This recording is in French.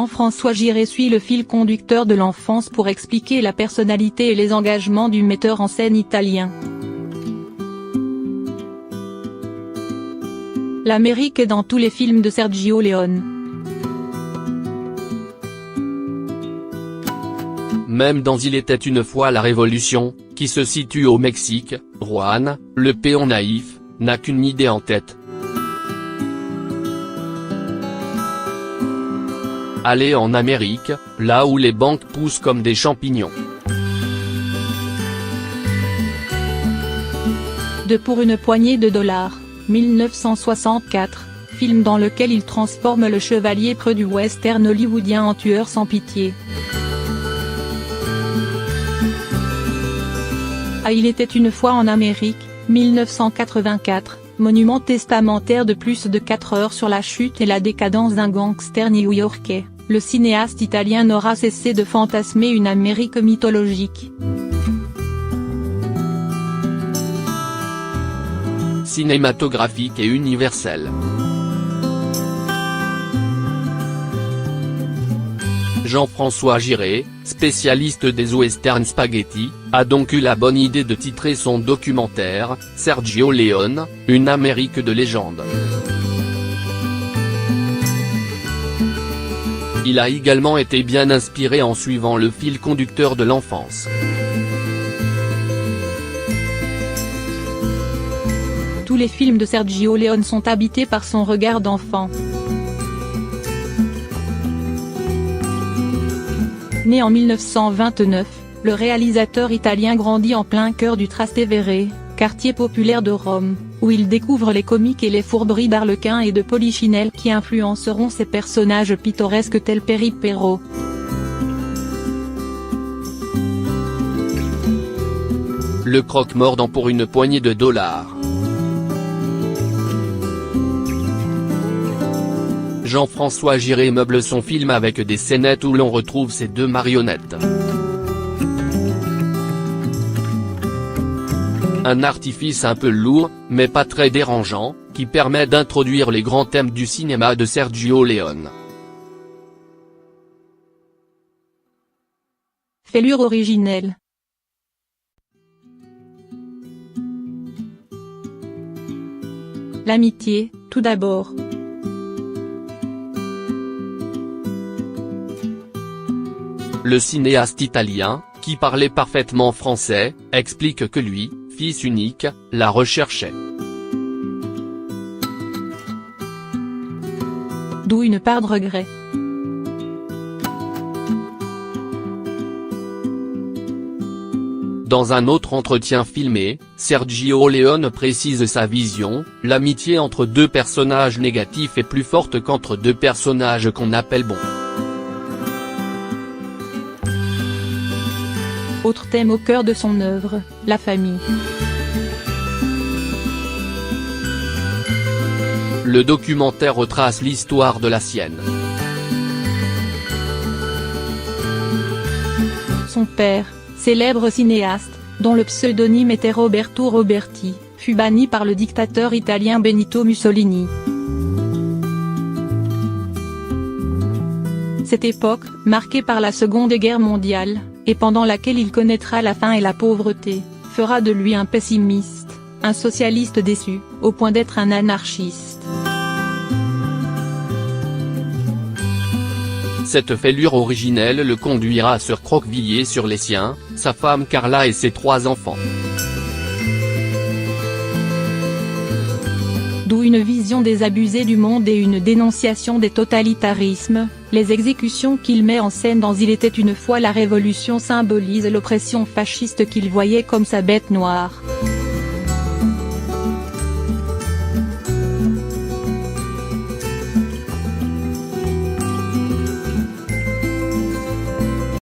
Jean-François Giré suit le fil conducteur de l'enfance pour expliquer la personnalité et les engagements du metteur en scène italien. L'Amérique est dans tous les films de Sergio Leone. Même dans Il était une fois la Révolution, qui se situe au Mexique, Juan, le péon naïf, n'a qu'une idée en tête. Aller en Amérique, là où les banques poussent comme des champignons. De Pour une poignée de dollars, 1964, film dans lequel il transforme le chevalier preux du western hollywoodien en tueur sans pitié. Il était une fois en Amérique, 1984, monument testamentaire de plus de 4 heures sur la chute et la décadence d'un gangster new-yorkais, le cinéaste italien n'aura cessé de fantasmer une Amérique mythologique. Cinématographique et universel. Jean-François Giré, spécialiste des western spaghetti, a donc eu la bonne idée de titrer son documentaire « Sergio Leone, une Amérique de légende ». Il a également été bien inspiré en suivant le fil conducteur de l'enfance. Tous les films de Sergio Leone sont habités par son regard d'enfant. Né en 1929, le réalisateur italien grandit en plein cœur du Trastevere, quartier populaire de Rome, où il découvre les comiques et les fourberies d'Arlequin et de Polichinelle qui influenceront ses personnages pittoresques tels Peripero. Le croque-mort Pour une poignée de dollars. Jean-François Giré meuble son film avec des scénettes où l'on retrouve ses 2 marionnettes. Un artifice un peu lourd, mais pas très dérangeant, qui permet d'introduire les grands thèmes du cinéma de Sergio Leone. Fêlure originelle. L'amitié, tout d'abord. Le cinéaste italien, qui parlait parfaitement français, explique que lui, fils unique, la recherchait. D'où une part de regret. Dans un autre entretien filmé, Sergio Leone précise sa vision, l'amitié entre 2 personnages négatifs est plus forte qu'entre 2 personnages qu'on appelle bons. Autre thème au cœur de son œuvre, la famille. Le documentaire retrace l'histoire de la sienne. Son père, célèbre cinéaste, dont le pseudonyme était Roberto Roberti, fut banni par le dictateur italien Benito Mussolini. Cette époque, marquée par la Seconde Guerre mondiale, et pendant laquelle il connaîtra la faim et la pauvreté, fera de lui un pessimiste, un socialiste déçu, au point d'être un anarchiste. Cette fêlure originelle le conduira à se recroqueviller sur les siens, sa femme Carla et ses 3 enfants. D'où une vision désabusée du monde et une dénonciation des totalitarismes, les exécutions qu'il met en scène dans Il était une fois la Révolution symbolisent l'oppression fasciste qu'il voyait comme sa bête noire.